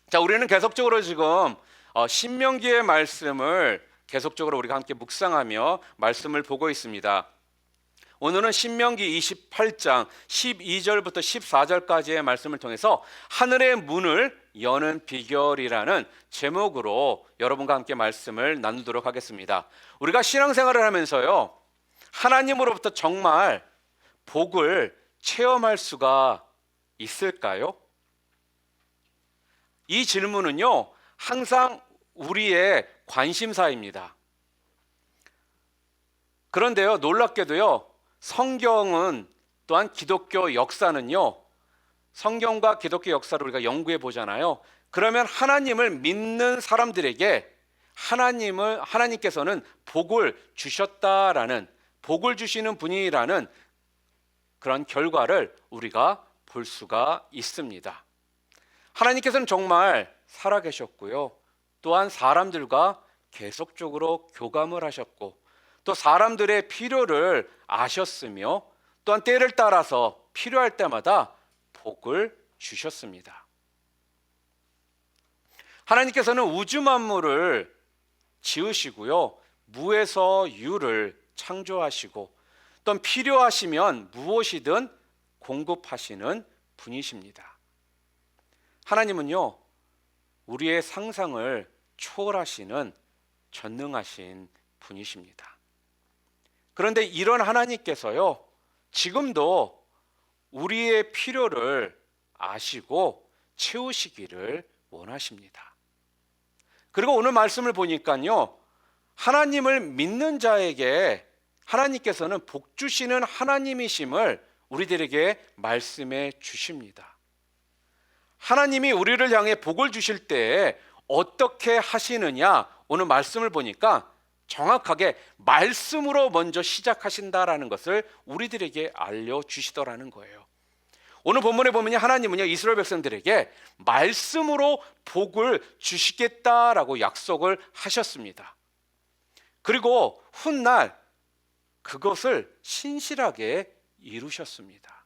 자, 우리는 계속적으로 지금 신명기의 말씀을 계속적으로 우리가 함께 묵상하며 말씀을 보고 있습니다. 오늘은 신명기 28장 12절부터 14절까지의 말씀을 통해서 하늘의 문을 여는 비결이라는 제목으로 여러분과 함께 말씀을 나누도록 하겠습니다. 우리가 신앙생활을 하면서요, 하나님으로부터 정말 복을 체험할 수가 있을까요? 이 질문은요, 항상 우리의 관심사입니다. 그런데요, 놀랍게도요, 성경은 또한 기독교 역사는요, 성경과 기독교 역사를 우리가 연구해 보잖아요. 그러면 하나님을 믿는 사람들에게 하나님께서는 복을 주셨다라는, 복을 주시는 분이라는 그런 결과를 우리가 볼 수가 있습니다. 하나님께서는 정말 살아계셨고요, 또한 사람들과 계속적으로 교감을 하셨고, 또 사람들의 필요를 아셨으며, 또한 때를 따라서 필요할 때마다 복을 주셨습니다. 하나님께서는 우주 만물을 지으시고요, 무에서 유를 창조하시고, 또 필요하시면 무엇이든 공급하시는 분이십니다. 하나님은요, 우리의 상상을 초월하시는 전능하신 분이십니다. 그런데 이런 하나님께서요, 지금도 우리의 필요를 아시고 채우시기를 원하십니다. 그리고 오늘 말씀을 보니까요, 하나님을 믿는 자에게 하나님께서는 복 주시는 하나님이심을 우리들에게 말씀해 주십니다. 하나님이 우리를 향해 복을 주실 때 어떻게 하시느냐, 오늘 말씀을 보니까 정확하게 말씀으로 먼저 시작하신다라는 것을 우리들에게 알려주시더라는 거예요. 오늘 본문에 보면 하나님은요, 이스라엘 백성들에게 말씀으로 복을 주시겠다라고 약속을 하셨습니다. 그리고 훗날 그것을 신실하게 이루셨습니다.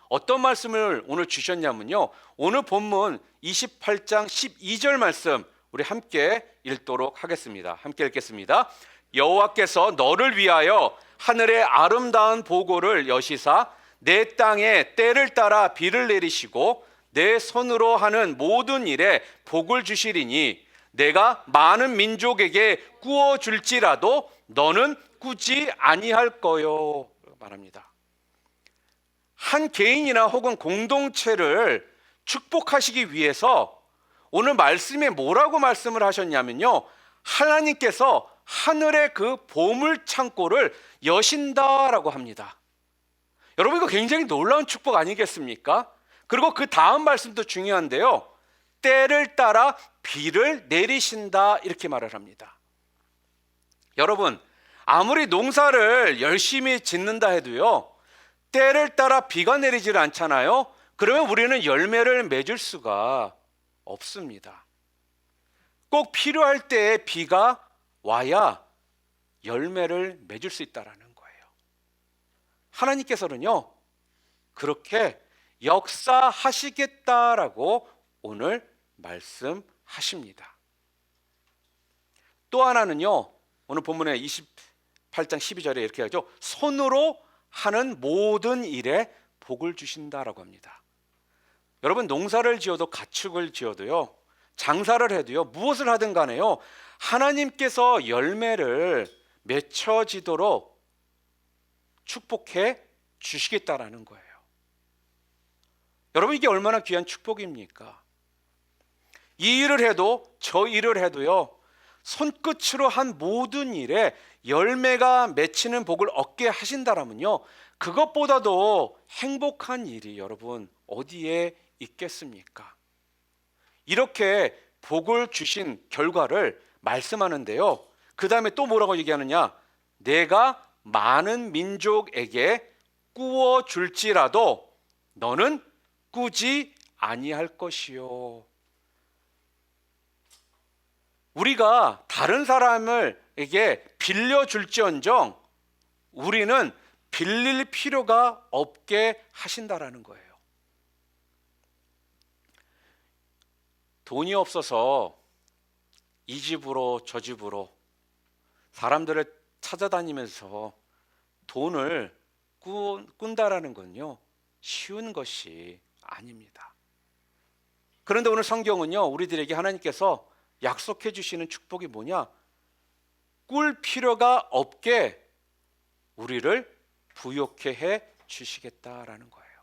어떤 말씀을 오늘 주셨냐면요, 오늘 본문 28장 12절 말씀 우리 함께 읽도록 하겠습니다. 함께 읽겠습니다. 여호와께서 너를 위하여 하늘의 아름다운 보고를 여시사 내 땅에 때를 따라 비를 내리시고 내 손으로 하는 모든 일에 복을 주시리니 내가 많은 민족에게 꾸어 줄지라도 너는 꾸지 아니할 거요 말합니다. 한 개인이나 혹은 공동체를 축복하시기 위해서 오늘 말씀에 뭐라고 말씀을 하셨냐면요, 하나님께서 하늘의 그 보물 창고를 여신다라고 합니다. 여러분, 이거 굉장히 놀라운 축복 아니겠습니까? 그리고 그 다음 말씀도 중요한데요, 때를 따라 비를 내리신다 이렇게 말을 합니다. 여러분, 아무리 농사를 열심히 짓는다 해도요, 때를 따라 비가 내리질 않잖아요. 그러면 우리는 열매를 맺을 수가 없습니다. 꼭 필요할 때에 비가 와야 열매를 맺을 수 있다는 거예요. 하나님께서는요, 그렇게 역사하시겠다라고 오늘 말씀하십니다. 또 하나는요, 오늘 본문에 28장 12절에 이렇게 하죠. 손으로 하는 모든 일에 복을 주신다라고 합니다. 여러분, 농사를 지어도 가축을 지어도요, 장사를 해도요, 무엇을 하든 간에요, 하나님께서 열매를 맺혀지도록 축복해 주시겠다라는 거예요. 여러분, 이게 얼마나 귀한 축복입니까? 이 일을 해도 저 일을 해도요, 손끝으로 한 모든 일에 열매가 맺히는 복을 얻게 하신다라면요, 그것보다도 행복한 일이 여러분 어디에 있겠습니까? 이렇게 복을 주신 결과를 말씀하는데요, 그 다음에 또 뭐라고 얘기하느냐, 내가 많은 민족에게 꾸어 줄지라도 너는 꾸지 아니할 것이요. 우리가 다른 사람에게 빌려줄지언정 우리는 빌릴 필요가 없게 하신다라는 거예요. 돈이 없어서 이 집으로 저 집으로 사람들을 찾아다니면서 돈을 꾼다라는 건요, 쉬운 것이 아닙니다. 그런데 오늘 성경은요, 우리들에게 하나님께서 약속해 주시는 축복이 뭐냐? 꿀 필요가 없게 우리를 부욕해 해 주시겠다라는 거예요.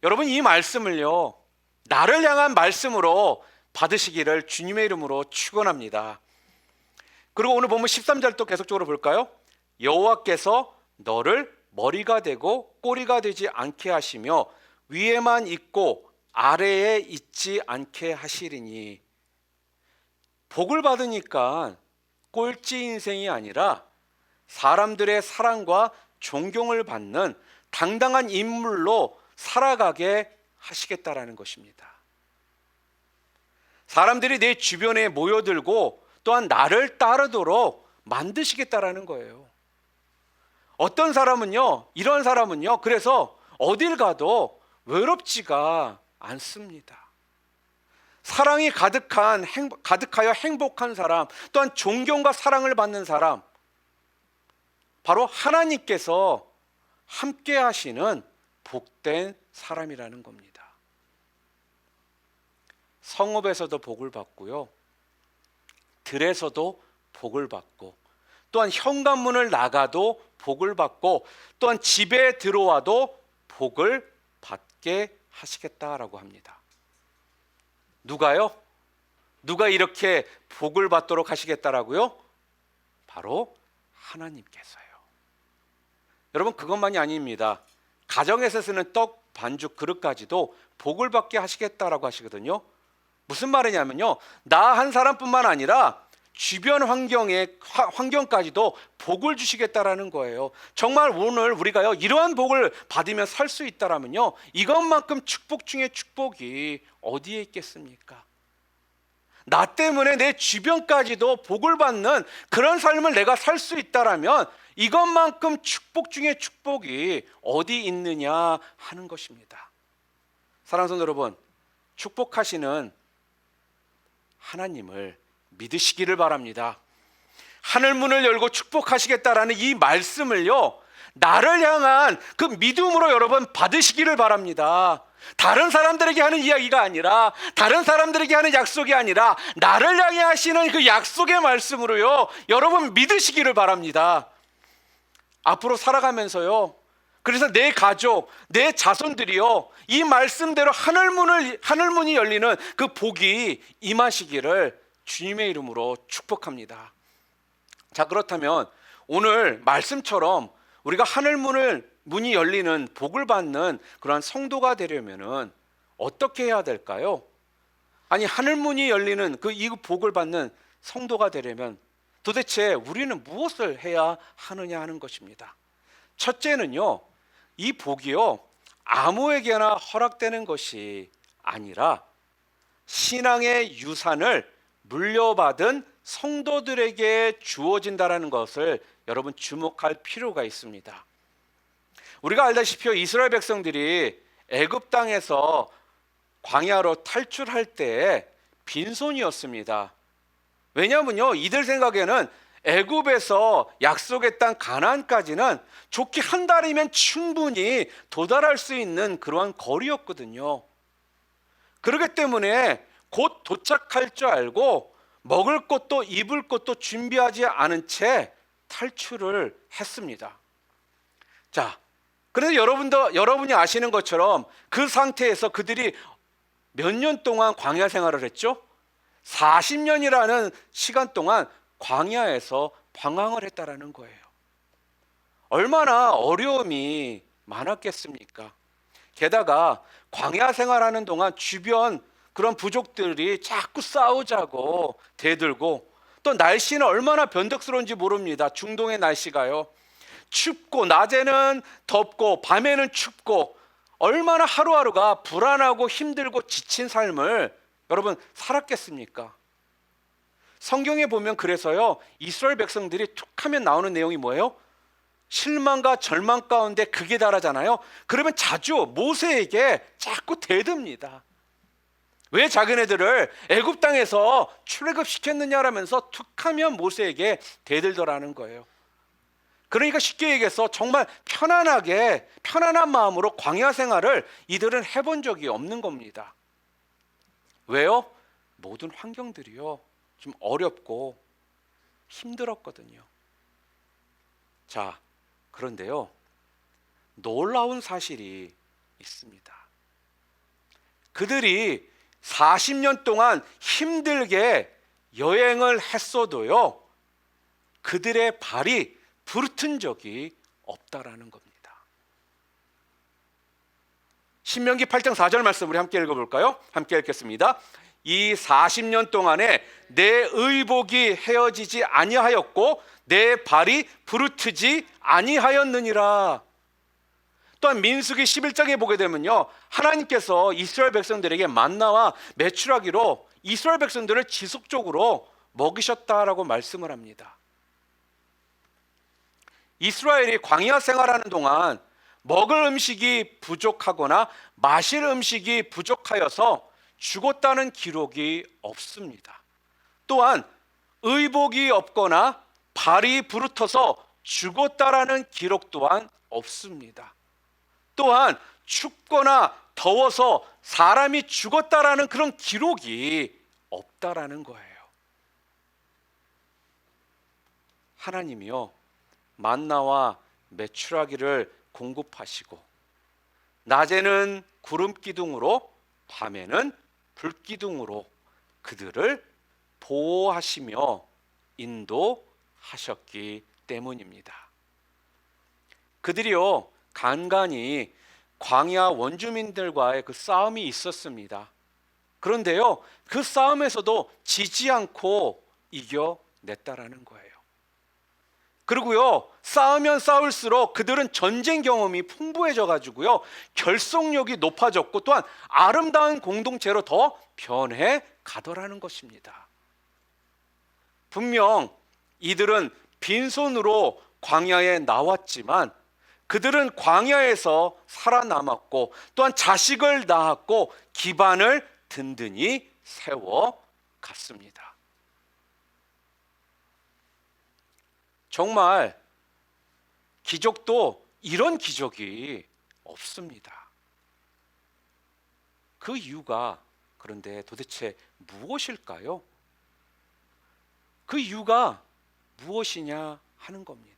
여러분, 이 말씀을요, 나를 향한 말씀으로 받으시기를 주님의 이름으로 축원합니다. 그리고 오늘 보면 13절도 계속적으로 볼까요? 여호와께서 너를 머리가 되고 꼬리가 되지 않게 하시며 위에만 있고 아래에 있지 않게 하시리니. 복을 받으니까 꼴찌 인생이 아니라 사람들의 사랑과 존경을 받는 당당한 인물로 살아가게 하시겠다라는 것입니다. 사람들이 내 주변에 모여들고 또한 나를 따르도록 만드시겠다라는 거예요. 어떤 사람은요, 이런 사람은요, 그래서 어딜 가도 외롭지가 않습니다. 사랑이 가득하여 행복한 사람, 또한 존경과 사랑을 받는 사람, 바로 하나님께서 함께 하시는 복된 사람이라는 겁니다. 성읍에서도 복을 받고요, 들에서도 복을 받고, 또한 현관문을 나가도 복을 받고, 또한 집에 들어와도 복을 받게 하시겠다라고 합니다. 누가요? 누가 이렇게 복을 받도록 하시겠다라고요? 바로 하나님께서요. 여러분, 그것만이 아닙니다. 가정에서 쓰는 떡, 반죽, 그릇까지도 복을 받게 하시겠다라고 하시거든요. 무슨 말이냐면요, 나 한 사람뿐만 아니라 주변 환경까지도 복을 주시겠다라는 거예요. 정말 오늘 우리가요, 이러한 복을 받으며 살 수 있다라면요, 이것만큼 축복 중에 축복이 어디에 있겠습니까? 나 때문에 내 주변까지도 복을 받는 그런 삶을 내가 살 수 있다라면 이것만큼 축복 중에 축복이 어디 있느냐 하는 것입니다. 사랑하는 성도 여러분, 축복하시는 하나님을 믿으시기를 바랍니다. 하늘문을 열고 축복하시겠다라는 이 말씀을요, 나를 향한 그 믿음으로 여러분 받으시기를 바랍니다. 다른 사람들에게 하는 이야기가 아니라, 다른 사람들에게 하는 약속이 아니라 나를 향해 하시는 그 약속의 말씀으로요, 여러분 믿으시기를 바랍니다. 앞으로 살아가면서요, 그래서 내 가족, 내 자손들이요, 이 말씀대로 하늘문이 열리는 그 복이 임하시기를 주님의 이름으로 축복합니다. 자, 그렇다면 오늘 말씀처럼 우리가 문이 열리는 복을 받는 그러한 성도가 되려면은 어떻게 해야 될까요? 아니, 하늘문이 열리는 이 복을 받는 성도가 되려면 도대체 우리는 무엇을 해야 하느냐 하는 것입니다. 첫째는요, 이 복이요, 아무에게나 허락되는 것이 아니라 신앙의 유산을 물려받은 성도들에게 주어진다라는 것을 여러분 주목할 필요가 있습니다. 우리가 알다시피 이스라엘 백성들이 애굽 땅에서 광야로 탈출할 때 빈손이었습니다. 왜냐하면요, 이들 생각에는 애굽에서 약속의 땅 가나안까지는 좋게 한 달이면 충분히 도달할 수 있는 그러한 거리였거든요. 그렇기 때문에 곧 도착할 줄 알고 먹을 것도 입을 것도 준비하지 않은 채 탈출을 했습니다. 자, 그래서 여러분이 아시는 것처럼 그 상태에서 그들이 몇 년 동안 광야 생활을 했죠? 40년이라는 시간 동안 광야에서 방황을 했다라는 거예요. 얼마나 어려움이 많았겠습니까? 게다가 광야 생활하는 동안 주변 그런 부족들이 자꾸 싸우자고 대들고, 또 날씨는 얼마나 변덕스러운지 모릅니다. 중동의 날씨가요, 춥고 낮에는 덥고 밤에는 춥고, 얼마나 하루하루가 불안하고 힘들고 지친 삶을 여러분 살았겠습니까? 성경에 보면 그래서요, 이스라엘 백성들이 툭하면 나오는 내용이 뭐예요? 실망과 절망 가운데 극에 달하잖아요. 그러면 자주 모세에게 자꾸 대듭니다. 왜 자기네들을 애굽 땅에서 출애굽시켰느냐라면서 툭하면 모세에게 대들더라는 거예요. 그러니까 쉽게 얘기해서 정말 편안하게 편안한 마음으로 광야 생활을 이들은 해본 적이 없는 겁니다. 왜요? 모든 환경들이요 좀 어렵고 힘들었거든요. 자, 그런데요 놀라운 사실이 있습니다. 그들이 40년 동안 힘들게 여행을 했어도요 그들의 발이 부르튼 적이 없다라는 겁니다. 신명기 8장 4절 말씀 우리 함께 읽어볼까요? 함께 읽겠습니다. 이 40년 동안에 내 의복이 헤어지지 아니하였고 내 발이 부르트지 아니하였느니라. 또한 민수기 11장에 보게 되면요 하나님께서 이스라엘 백성들에게 만나와 메추라기로 이스라엘 백성들을 지속적으로 먹이셨다라고 말씀을 합니다. 이스라엘이 광야 생활하는 동안 먹을 음식이 부족하거나 마실 음식이 부족하여서 죽었다는 기록이 없습니다. 또한 의복이 없거나 발이 부르터서 죽었다라는 기록 또한 없습니다. 또한 춥거나 더워서 사람이 죽었다라는 그런 기록이 없다라는 거예요. 하나님이요 만나와 메추라기를 공급하시고 낮에는 구름 기둥으로 밤에는 불 기둥으로 그들을 보호하시며 인도하셨기 때문입니다. 그들이요 간간히 광야 원주민들과의 그 싸움이 있었습니다. 그런데요 그 싸움에서도 지지 않고 이겨냈다라는 거예요. 그리고요 싸우면 싸울수록 그들은 전쟁 경험이 풍부해져 가지고요 결속력이 높아졌고 또한 아름다운 공동체로 더 변해 가더라는 것입니다. 분명 이들은 빈손으로 광야에 나왔지만 그들은 광야에서 살아남았고 또한 자식을 낳았고 기반을 든든히 세워갔습니다. 정말 기적도 이런 기적이 없습니다. 그 이유가 그런데 도대체 무엇일까요? 그 이유가 무엇이냐 하는 겁니다.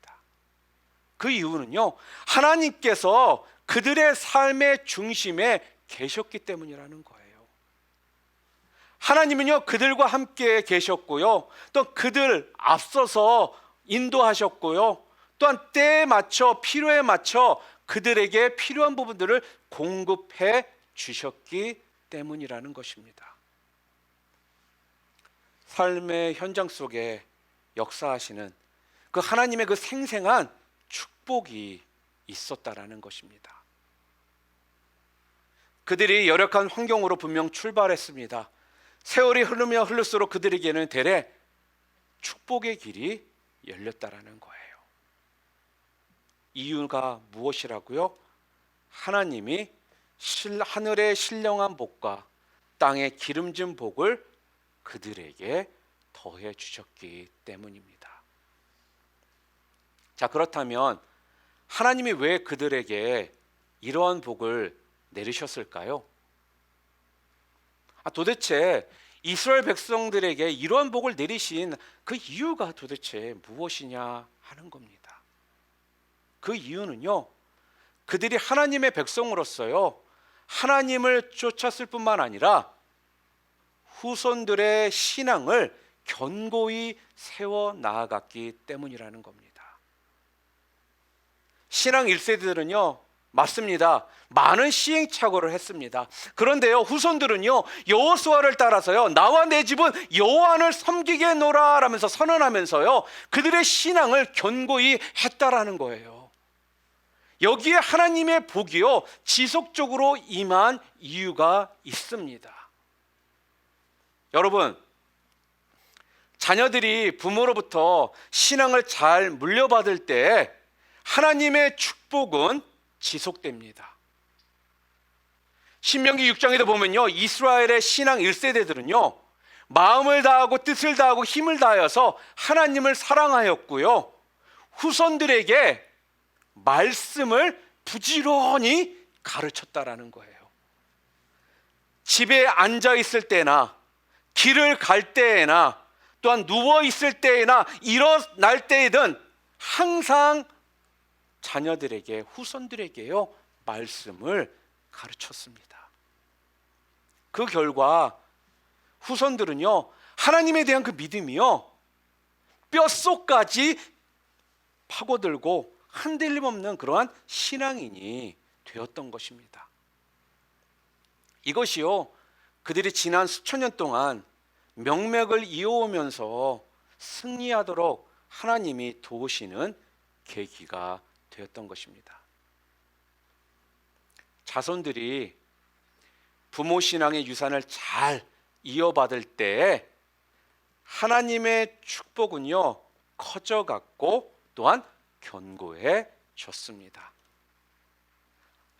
그 이유는요 하나님께서 그들의 삶의 중심에 계셨기 때문이라는 거예요. 하나님은요 그들과 함께 계셨고요 또 그들 앞서서 인도하셨고요 또한 때에 맞춰 필요에 맞춰 그들에게 필요한 부분들을 공급해 주셨기 때문이라는 것입니다. 삶의 현장 속에 역사하시는 그 하나님의 그 생생한 축복이 있었다라는 것입니다. 그들이 열악한 환경으로 분명 출발했습니다. 세월이 흐르며 흐를수록 그들에게는 대래 축복의 길이 열렸다라는 거예요. 이유가 무엇이라고요? 하나님이 하늘의 신령한 복과 땅의 기름진 복을 그들에게 더해 주셨기 때문입니다. 자, 그렇다면 하나님이 왜 그들에게 이러한 복을 내리셨을까요? 도대체 이스라엘 백성들에게 이러한 복을 내리신 그 이유가 도대체 무엇이냐 하는 겁니다. 그 이유는요 그들이 하나님의 백성으로서요 하나님을 쫓았을 뿐만 아니라 후손들의 신앙을 견고히 세워 나아갔기 때문이라는 겁니다. 신앙 1세대들은요 맞습니다. 많은 시행착오를 했습니다. 그런데요 후손들은요 여호수아를 따라서요 나와 내 집은 여호와를 섬기겠노라 라면서 선언하면서요 그들의 신앙을 견고히 했다라는 거예요. 여기에 하나님의 복이요 지속적으로 임한 이유가 있습니다. 여러분, 자녀들이 부모로부터 신앙을 잘 물려받을 때 하나님의 축복은 지속됩니다. 신명기 6장에도 보면요, 이스라엘의 신앙 1세대들은요 마음을 다하고 뜻을 다하고 힘을 다하여서 하나님을 사랑하였고요, 후손들에게 말씀을 부지런히 가르쳤다라는 거예요. 집에 앉아 있을 때나 길을 갈 때에나 또한 누워 있을 때에나 일어날 때에든 항상 자녀들에게, 후손들에게요 말씀을 가르쳤습니다. 그 결과 후손들은요 하나님에 대한 그 믿음이요 뼛속까지 파고들고 흔들림 없는 그러한 신앙인이 되었던 것입니다. 이것이요 그들이 지난 수천 년 동안 명맥을 이어오면서 승리하도록 하나님이 도우시는 계기가 되었던 것입니다. 자손들이 부모 신앙의 유산을 잘 이어받을 때 하나님의 축복은요 커져갔고 또한 견고해졌습니다.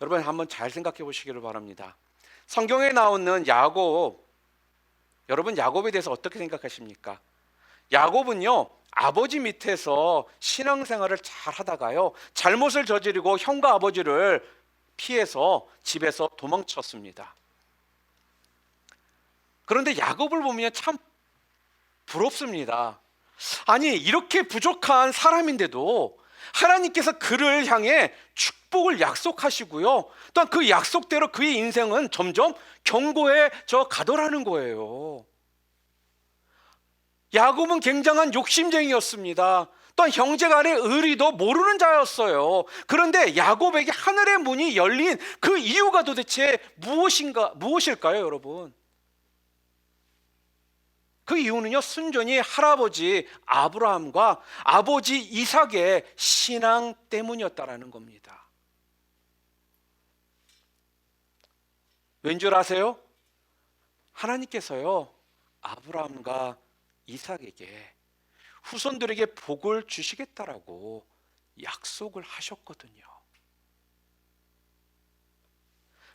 여러분 한번 잘 생각해 보시기를 바랍니다. 성경에 나오는 야곱, 여러분 야곱에 대해서 어떻게 생각하십니까? 야곱은요 아버지 밑에서 신앙생활을 잘 하다가요 잘못을 저지르고 형과 아버지를 피해서 집에서 도망쳤습니다. 그런데 야곱을 보면 참 부럽습니다. 아니 이렇게 부족한 사람인데도 하나님께서 그를 향해 축복을 약속하시고요 또한 그 약속대로 그의 인생은 점점 견고해져 가더라는 거예요. 야곱은 굉장한 욕심쟁이였습니다. 또한 형제 간의 의리도 모르는 자였어요. 그런데 야곱에게 하늘의 문이 열린 그 이유가 도대체 무엇일까요, 여러분? 그 이유는요 순전히 할아버지 아브라함과 아버지 이삭의 신앙 때문이었다라는 겁니다. 왠 줄 아세요? 하나님께서요 아브라함과 이삭에게 후손들에게 복을 주시겠다라고 약속을 하셨거든요.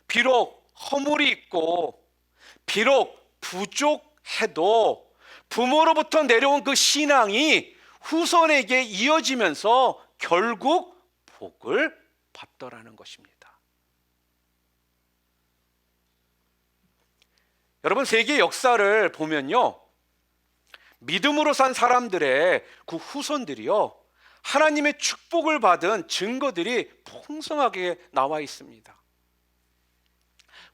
비록 허물이 있고 비록 부족해도 부모로부터 내려온 그 신앙이 후손에게 이어지면서 결국 복을 받더라는 것입니다. 여러분 세계 역사를 보면요 믿음으로 산 사람들의 그 후손들이요 하나님의 축복을 받은 증거들이 풍성하게 나와 있습니다.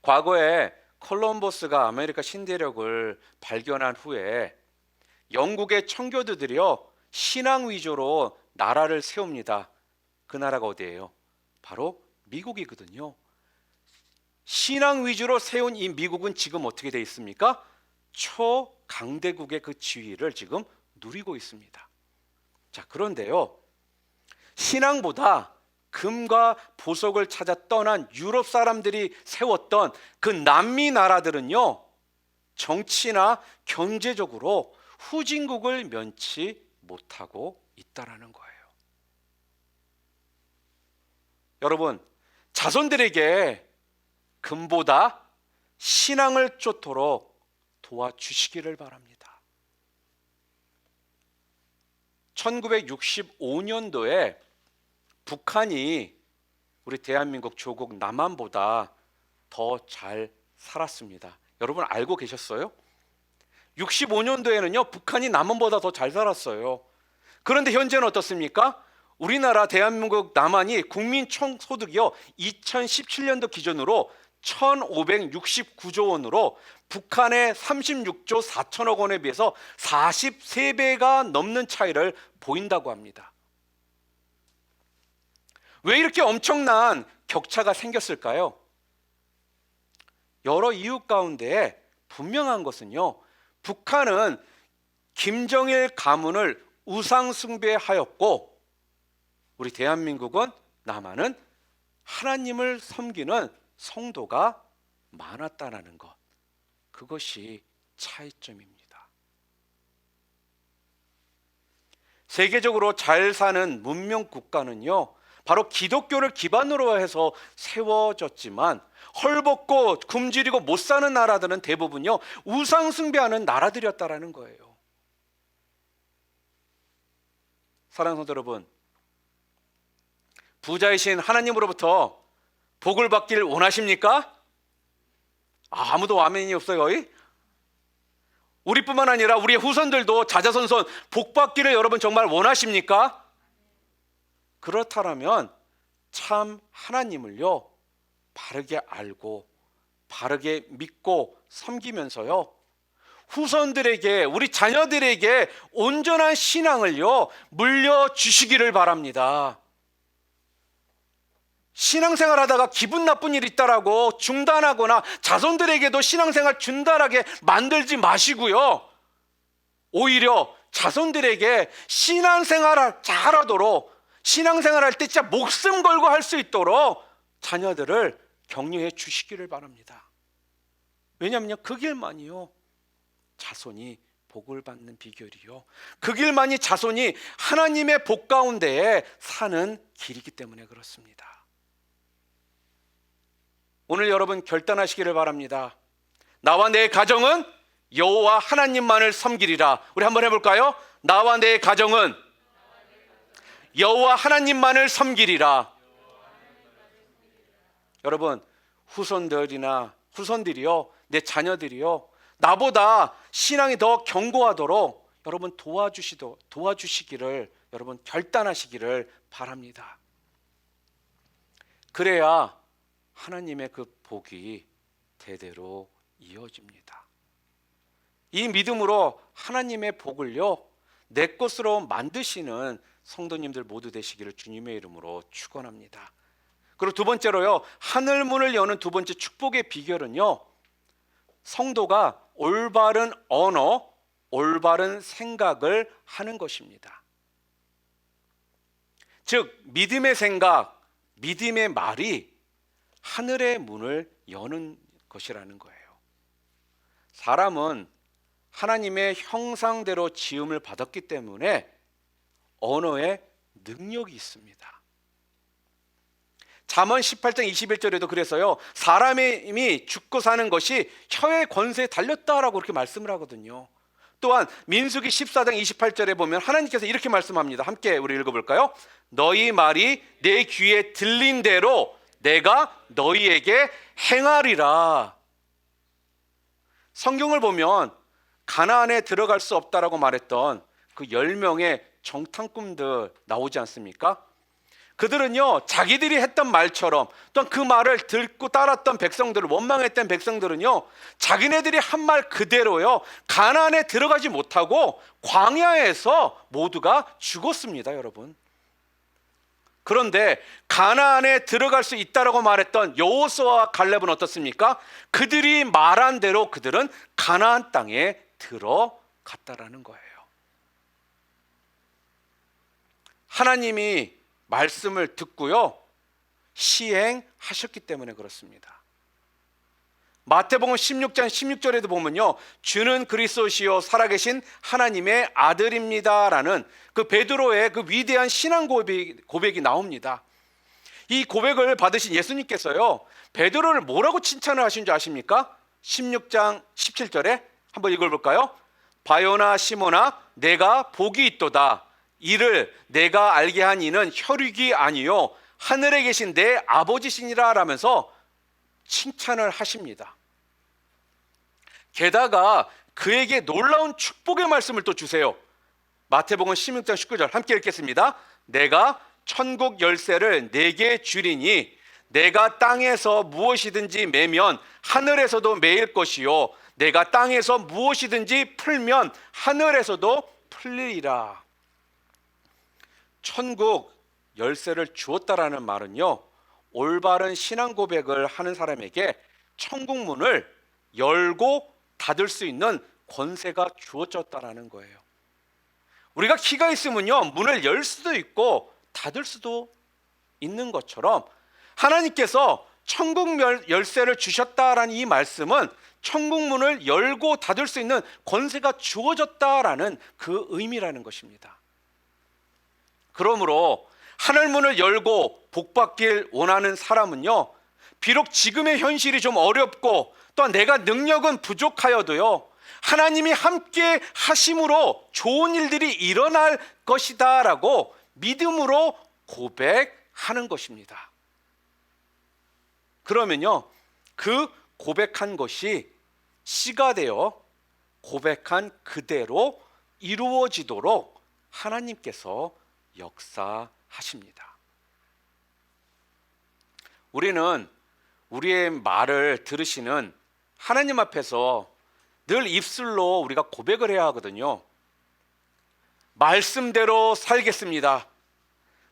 과거에 콜럼버스가 아메리카 신대륙을 발견한 후에 영국의 청교도들이요 신앙 위주로 나라를 세웁니다. 그 나라가 어디예요? 바로 미국이거든요. 신앙 위주로 세운 이 미국은 지금 어떻게 되어 있습니까? 초강대국의 그 지위를 지금 누리고 있습니다. 자, 그런데요 신앙보다 금과 보석을 찾아 떠난 유럽 사람들이 세웠던 그 남미 나라들은요 정치나 경제적으로 후진국을 면치 못하고 있다라는 거예요. 여러분 자손들에게 금보다 신앙을 쫓도록 도와주시기를 바랍니다. 1965년도에 북한이 우리 대한민국 조국 남한보다 더 잘 살았습니다. 여러분 알고 계셨어요? 65년도에는요 북한이 남한보다 더 잘 살았어요. 그런데 현재는 어떻습니까? 우리나라 대한민국 남한이 국민 총소득이요 2017년도 기준으로 1569조 원으로 북한의 36조 4천억 원에 비해서 43배가 넘는 차이를 보인다고 합니다. 왜 이렇게 엄청난 격차가 생겼을까요? 여러 이유 가운데 분명한 것은요 북한은 김정일 가문을 우상 숭배하였고 우리 대한민국은 남한은 하나님을 섬기는 성도가 많았다라는 것, 그것이 차이점입니다. 세계적으로 잘 사는 문명 국가는요 바로 기독교를 기반으로 해서 세워졌지만 헐벗고 굶주리고 못 사는 나라들은 대부분요 우상 숭배하는 나라들이었다라는 거예요. 사랑하는 성도 여러분, 부자이신 하나님으로부터 복을 받길 원하십니까? 아무도 아멘이 없어요. 거의 우리뿐만 아니라 우리의 후손들도 자자손손 복 받기를 여러분 정말 원하십니까? 그렇다면 참 하나님을요 바르게 알고 바르게 믿고 섬기면서요 후손들에게, 우리 자녀들에게 온전한 신앙을요 물려주시기를 바랍니다. 신앙생활 하다가 기분 나쁜 일 있다라고 중단하거나 자손들에게도 신앙생활 중단하게 만들지 마시고요, 오히려 자손들에게 신앙생활을 잘하도록, 신앙생활할 때 진짜 목숨 걸고 할 수 있도록 자녀들을 격려해 주시기를 바랍니다. 왜냐하면요 그 길만이요 자손이 복을 받는 비결이요, 그 길만이 자손이 하나님의 복 가운데에 사는 길이기 때문에 그렇습니다. 오늘 여러분 결단하시기를 바랍니다. 나와 내 가정은 여호와 하나님만을 섬기리라. 우리 한번 해볼까요? 나와 내 가정은 여호와 하나님만을 섬기리라. 여러분 후손들이요 내 자녀들이요 나보다 신앙이 더 견고하도록 여러분 도와주시기를 여러분 결단하시기를 바랍니다. 그래야 하나님의 그 복이 대대로 이어집니다. 이 믿음으로 하나님의 복을요 내 것으로 만드시는 성도님들 모두 되시기를 주님의 이름으로 축원합니다. 그리고 두 번째로요, 하늘 문을 여는 두 번째 축복의 비결은요, 성도가 올바른 언어, 올바른 생각을 하는 것입니다. 즉 믿음의 생각, 믿음의 말이 하늘의 문을 여는 것이라는 거예요. 사람은 하나님의 형상대로 지음을 받았기 때문에 언어에 능력이 있습니다. 잠언 18장 21절에도 그래서요, 사람이 죽고 사는 것이 혀의 권세에 달렸다라고 그렇게 말씀을 하거든요. 또한 민수기 14장 28절에 보면 하나님께서 이렇게 말씀합니다. 함께 우리 읽어볼까요? 너희 말이 내 귀에 들린 대로 내가 너희에게 행하리라. 성경을 보면 가나안에 들어갈 수 없다라고 말했던 그 10명의 정탐꾼들 나오지 않습니까? 그들은요 자기들이 했던 말처럼, 또한 그 말을 듣고 따랐던 백성들을, 원망했던 백성들은요 자기네들이 한 말 그대로요 가나안에 들어가지 못하고 광야에서 모두가 죽었습니다. 여러분, 그런데 가나안에 들어갈 수 있다라고 말했던 여호수아와 갈렙은 어떻습니까? 그들이 말한 대로 그들은 가나안 땅에 들어갔다라는 거예요. 하나님이 말씀을 듣고요 시행하셨기 때문에 그렇습니다. 마태복음 16장 16절에도 보면요, 주는 그리스도시요 살아계신 하나님의 아들입니다라는 그 베드로의 그 위대한 신앙 고백이 나옵니다. 이 고백을 받으신 예수님께서요 베드로를 뭐라고 칭찬을 하신 줄 아십니까? 16장 17절에 한번 읽어볼까요? 바요나 시몬아 내가 복이 있도다. 이를 내가 알게 한 이는 혈육이 아니요 하늘에 계신 내 아버지시니라 라면서 칭찬을 하십니다. 게다가 그에게 놀라운 축복의 말씀을 또 주세요. 마태복음 16장 19절 함께 읽겠습니다. 내가 천국 열쇠를 내게 주리니 내가 땅에서 무엇이든지 매면 하늘에서도 매일 것이요 내가 땅에서 무엇이든지 풀면 하늘에서도 풀리리라. 천국 열쇠를 주었다라는 말은요 올바른 신앙 고백을 하는 사람에게 천국 문을 열고 닫을 수 있는 권세가 주어졌다라는 거예요. 우리가 키가 있으면요 문을 열 수도 있고 닫을 수도 있는 것처럼 하나님께서 천국 열쇠를 주셨다라는 이 말씀은 천국 문을 열고 닫을 수 있는 권세가 주어졌다라는 그 의미라는 것입니다. 그러므로 하늘 문을 열고 복받길 원하는 사람은요, 비록 지금의 현실이 좀 어렵고 또한 내가 능력은 부족하여도요, 하나님이 함께 하심으로 좋은 일들이 일어날 것이다 라고 믿음으로 고백하는 것입니다. 그러면요, 그 고백한 것이 씨가 되어 고백한 그대로 이루어지도록 하나님께서 역사하십니다. 우리는 우리의 말을 들으시는 하나님 앞에서 늘 입술로 우리가 고백을 해야 하거든요. 말씀대로 살겠습니다.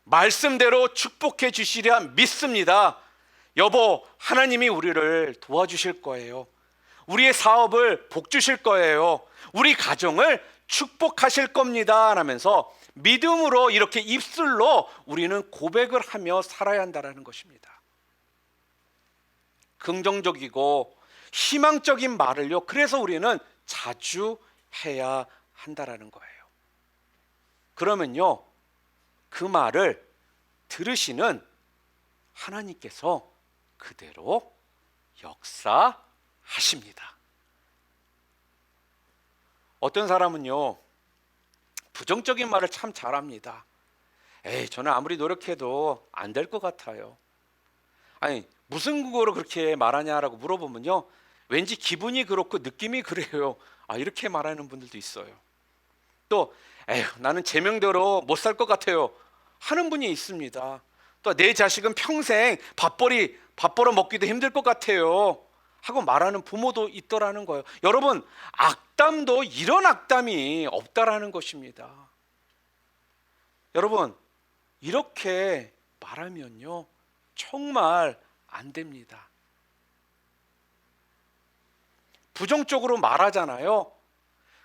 말씀대로 축복해 주시랴 믿습니다. 여보, 하나님이 우리를 도와주실 거예요. 우리의 사업을 복 주실 거예요. 우리 가정을 축복하실 겁니다 하면서 믿음으로 이렇게 입술로 우리는 고백을 하며 살아야 한다는 것입니다. 긍정적이고 희망적인 말을요, 그래서 우리는 자주 해야 한다는 거예요. 그러면요, 그 말을 들으시는 하나님께서 그대로 역사하십니다. 어떤 사람은요, 부정적인 말을 참 잘합니다. 에이, 저는 아무리 노력해도 안 될 것 같아요. 아니, 무슨 근거로 그렇게 말하냐라고 물어보면요, 왠지 기분이 그렇고 느낌이 그래요. 이렇게 말하는 분들도 있어요. 또 에휴, 나는 제 명대로 못 살 것 같아요 하는 분이 있습니다. 또 내 자식은 평생 밥 벌어 먹기도 힘들 것 같아요 하고 말하는 부모도 있더라는 거예요. 여러분, 악담도 이런 악담이 없다라는 것입니다. 여러분, 이렇게 말하면요, 정말 안 됩니다. 부정적으로 말하잖아요.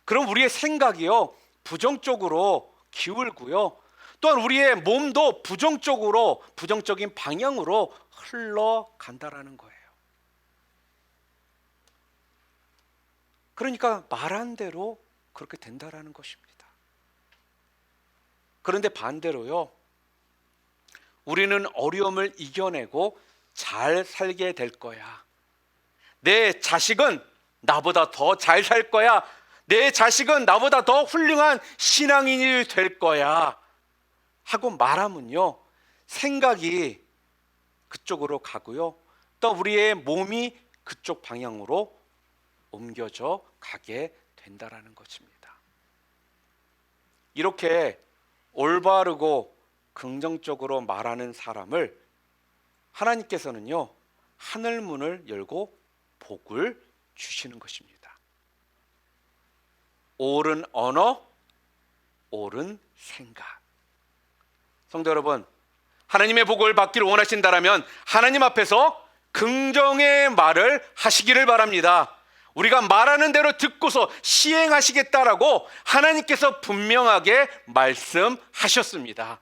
그럼 우리의 생각이요, 부정적으로 기울고요, 또한 우리의 몸도 부정적인 방향으로 흘러간다라는 거예요. 그러니까 말한 대로 그렇게 된다라는 것입니다. 그런데 반대로요, 우리는 어려움을 이겨내고 잘 살게 될 거야. 내 자식은 나보다 더 잘 살 거야. 내 자식은 나보다 더 훌륭한 신앙인이 될 거야 하고 말하면요, 생각이 그쪽으로 가고요, 또 우리의 몸이 그쪽 방향으로 옮겨져 가게 된다라는 것입니다. 이렇게 올바르고 긍정적으로 말하는 사람을 하나님께서는요, 하늘 문을 열고 복을 주시는 것입니다. 옳은 언어, 옳은 생각. 성도 여러분, 하나님의 복을 받기를 원하신다라면 하나님 앞에서 긍정의 말을 하시기를 바랍니다. 우리가 말하는 대로 듣고서 시행하시겠다라고 하나님께서 분명하게 말씀하셨습니다.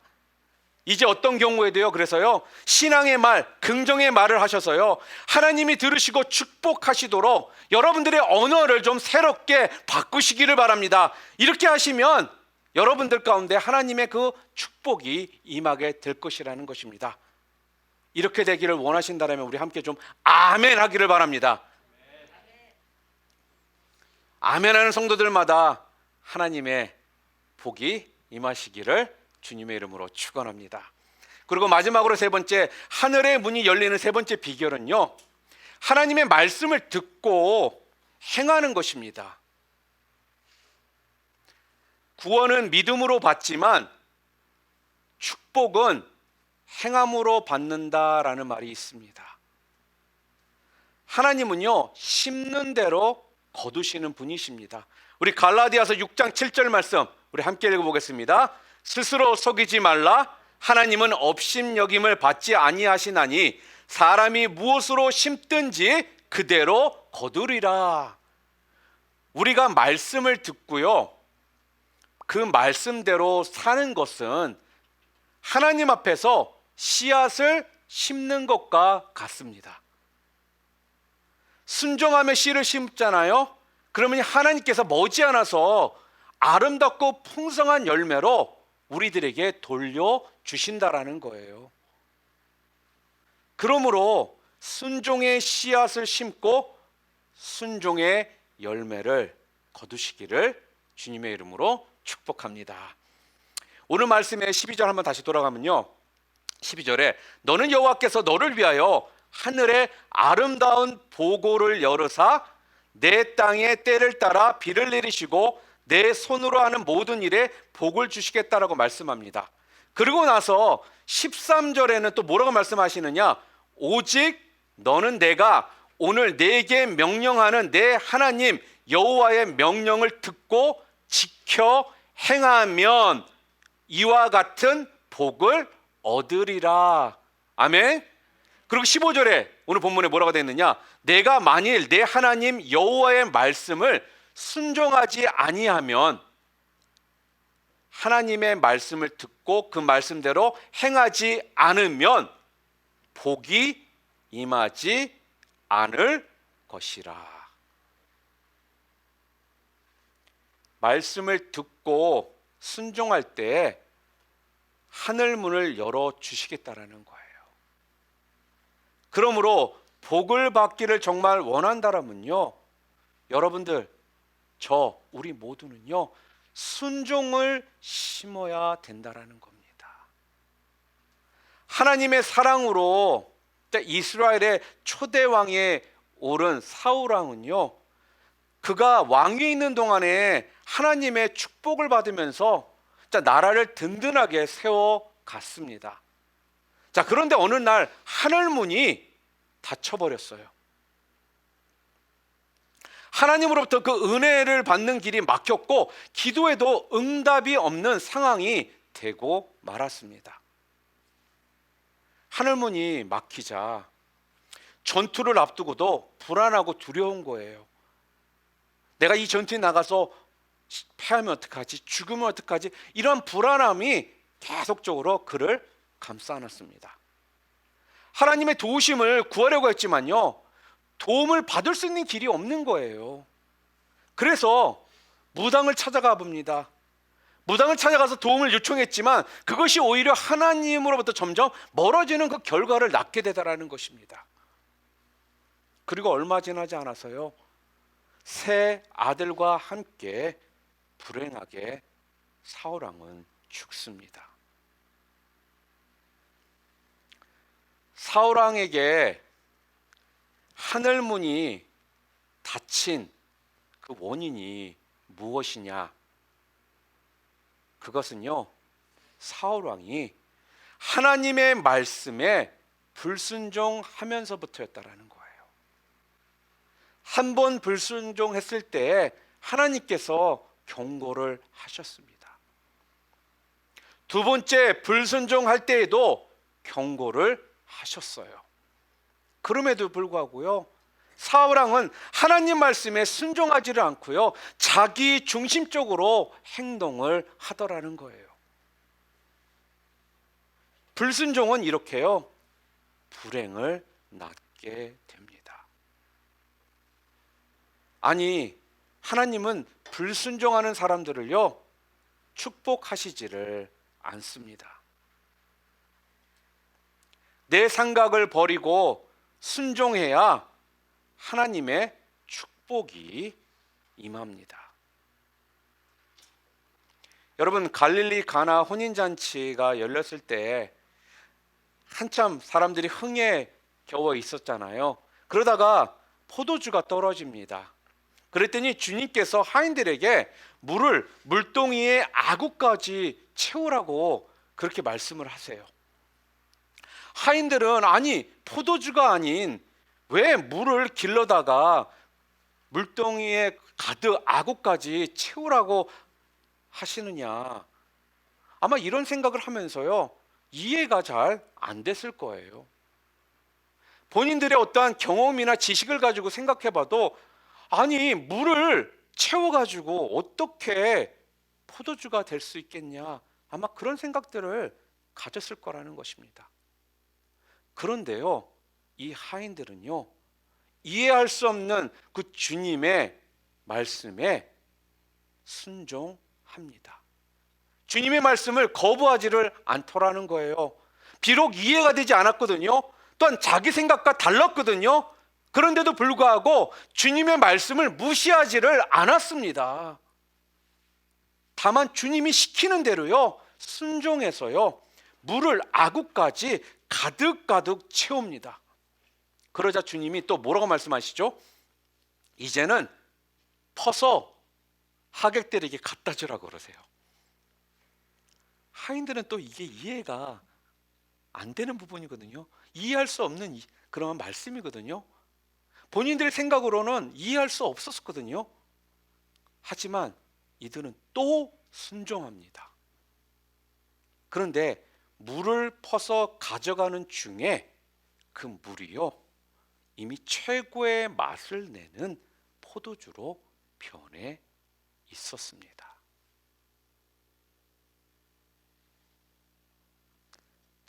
이제 어떤 경우에도요, 그래서요, 신앙의 말, 긍정의 말을 하셔서요, 하나님이 들으시고 축복하시도록 여러분들의 언어를 좀 새롭게 바꾸시기를 바랍니다. 이렇게 하시면 여러분들 가운데 하나님의 그 축복이 임하게 될 것이라는 것입니다. 이렇게 되기를 원하신다면 우리 함께 좀 아멘 하기를 바랍니다. 아멘 하는 성도들마다 하나님의 복이 임하시기를 주님의 이름으로 축원합니다. 그리고 마지막으로 세 번째, 하늘의 문이 열리는 세 번째 비결은요, 하나님의 말씀을 듣고 행하는 것입니다. 구원은 믿음으로 받지만 축복은 행함으로 받는다라는 말이 있습니다. 하나님은요, 심는 대로 거두시는 분이십니다. 우리 갈라디아서 6장 7절 말씀 우리 함께 읽어보겠습니다. 스스로 속이지 말라. 하나님은 업심여김을 받지 아니하시나니 사람이 무엇으로 심든지 그대로 거두리라. 우리가 말씀을 듣고요, 그 말씀대로 사는 것은 하나님 앞에서 씨앗을 심는 것과 같습니다. 순종하며 씨를 심잖아요. 그러면 하나님께서 머지않아서 아름답고 풍성한 열매로 우리들에게 돌려주신다라는 거예요. 그러므로 순종의 씨앗을 심고 순종의 열매를 거두시기를 주님의 이름으로 축복합니다. 오늘 말씀의 12절 한번 다시 돌아가면요, 12절에 너는 여호와께서 너를 위하여 하늘의 아름다운 보고를 열으사 내 땅에 때를 따라 비를 내리시고 내 손으로 하는 모든 일에 복을 주시겠다라고 말씀합니다. 그리고 나서 13절에는 또 뭐라고 말씀하시느냐, 오직 너는 내가 오늘 내게 명령하는 내 하나님 여호와의 명령을 듣고 지켜 행하면 이와 같은 복을 얻으리라. 아멘. 그리고 15절에 오늘 본문에 뭐라고 되어 있느냐, 내가 만일 내 하나님 여호와의 말씀을 순종하지 아니하면, 하나님의 말씀을 듣고 그 말씀대로 행하지 않으면 복이 임하지 않을 것이라. 말씀을 듣고 순종할 때 하늘 문을 열어 주시겠다라는 거예요. 그러므로 복을 받기를 정말 원한다라면요, 여러분들, 우리 모두는요, 순종을 심어야 된다라는 겁니다. 하나님의 사랑으로 이스라엘의 초대 왕에 오른 사울 왕은요, 그가 왕위에 있는 동안에 하나님의 축복을 받으면서 나라를 든든하게 세워갔습니다. 그런데 어느 날 하늘문이 닫혀버렸어요. 하나님으로부터 그 은혜를 받는 길이 막혔고 기도에도 응답이 없는 상황이 되고 말았습니다. 하늘문이 막히자 전투를 앞두고도 불안하고 두려운 거예요. 내가 이 전투에 나가서 패하면 어떡하지? 죽으면 어떡하지? 이런 불안함이 계속적으로 그를 감싸 안았습니다. 하나님의 도우심을 구하려고 했지만요, 도움을 받을 수 있는 길이 없는 거예요. 그래서 무당을 찾아가 봅니다. 무당을 찾아가서 도움을 요청했지만 그것이 오히려 하나님으로부터 점점 멀어지는 그 결과를 낳게 되더라는 것입니다. 그리고 얼마 지나지 않아서요, 세 아들과 함께 불행하게 사울 왕은 죽습니다. 사울 왕에게 하늘문이 닫힌 그 원인이 무엇이냐? 그것은요, 사울 왕이 하나님의 말씀에 불순종하면서부터였다라는 거예요. 한 번 불순종했을 때 하나님께서 경고를 하셨습니다. 두 번째 불순종할 때에도 경고를 하셨어요. 그럼에도 불구하고요, 사울 왕은 하나님 말씀에 순종하지를 않고요, 자기 중심적으로 행동을 하더라는 거예요. 불순종은 이렇게요, 불행을 낳게 됩니다. 아니, 하나님은 불순종하는 사람들을요, 축복하시지를 않습니다. 내 생각을 버리고 순종해야 하나님의 축복이 임합니다. 여러분, 갈릴리 가나 혼인잔치가 열렸을 때 한참 사람들이 흥에 겨워 있었잖아요. 그러다가 포도주가 떨어집니다. 그랬더니 주님께서 하인들에게 물을 물동이에 아구까지 채우라고 그렇게 말씀을 하세요. 하인들은 아니, 포도주가 아닌 왜 물을 길러다가 물동이에 가득 아구까지 채우라고 하시느냐, 아마 이런 생각을 하면서요, 이해가 잘 안 됐을 거예요. 본인들의 어떠한 경험이나 지식을 가지고 생각해봐도 아니, 물을 채워가지고 어떻게 포도주가 될 수 있겠냐, 아마 그런 생각들을 가졌을 거라는 것입니다. 그런데요, 이 하인들은요, 이해할 수 없는 그 주님의 말씀에 순종합니다. 주님의 말씀을 거부하지를 않더라는 거예요. 비록 이해가 되지 않았거든요. 또한 자기 생각과 달랐거든요. 그런데도 불구하고 주님의 말씀을 무시하지를 않았습니다. 다만 주님이 시키는 대로요, 순종해서요, 물을 아구까지 가득가득 채웁니다. 그러자 주님이 또 뭐라고 말씀하시죠? 이제는 퍼서 하객들에게 갖다 주라고 그러세요. 하인들은 또 이게 이해가 안 되는 부분이거든요. 이해할 수 없는 그런 말씀이거든요. 본인들의 생각으로는 이해할 수 없었거든요. 하지만 이들은 또 순종합니다. 그런데 물을 퍼서 가져가는 중에 그 물이요, 이미 최고의 맛을 내는 포도주로 변해 있었습니다.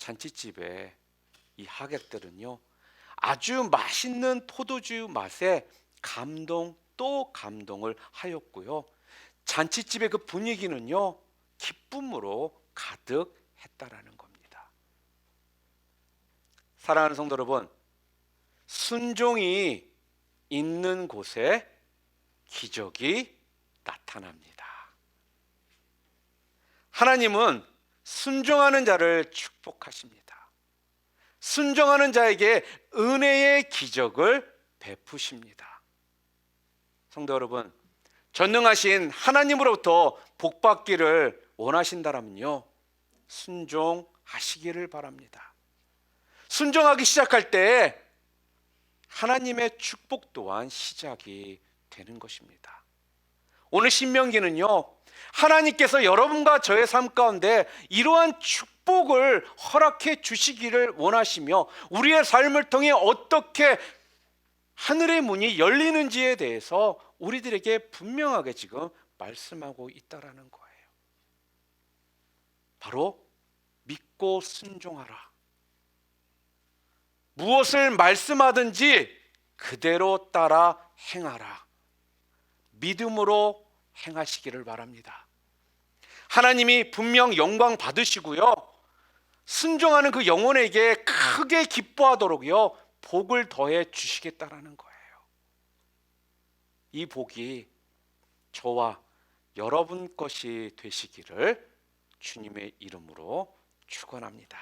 잔치집에 이 하객들은요, 아주 맛있는 포도주 맛에 감동 또 감동을 하였고요, 잔치집의 그 분위기는요, 기쁨으로 가득했다라는 겁니다. 사랑하는 성도 여러분, 순종이 있는 곳에 기적이 나타납니다. 하나님은 순종하는 자를 축복하십니다. 순종하는 자에게 은혜의 기적을 베푸십니다. 성도 여러분, 전능하신 하나님으로부터 복받기를 원하신다면요, 순종하시기를 바랍니다. 순종하기 시작할 때 하나님의 축복 또한 시작이 되는 것입니다. 오늘 신명기는요, 하나님께서 여러분과 저의 삶 가운데 이러한 축복을 허락해 주시기를 원하시며 우리의 삶을 통해 어떻게 하늘의 문이 열리는지에 대해서 우리들에게 분명하게 지금 말씀하고 있다라는 거예요. 바로 믿고 순종하라. 무엇을 말씀하든지 그대로 따라 행하라. 믿음으로 행하시기를 바랍니다. 하나님이 분명 영광 받으시고요, 순종하는 그 영혼에게 크게 기뻐하도록요, 복을 더해 주시겠다라는 거예요. 이 복이 저와 여러분 것이 되시기를 주님의 이름으로 축원합니다.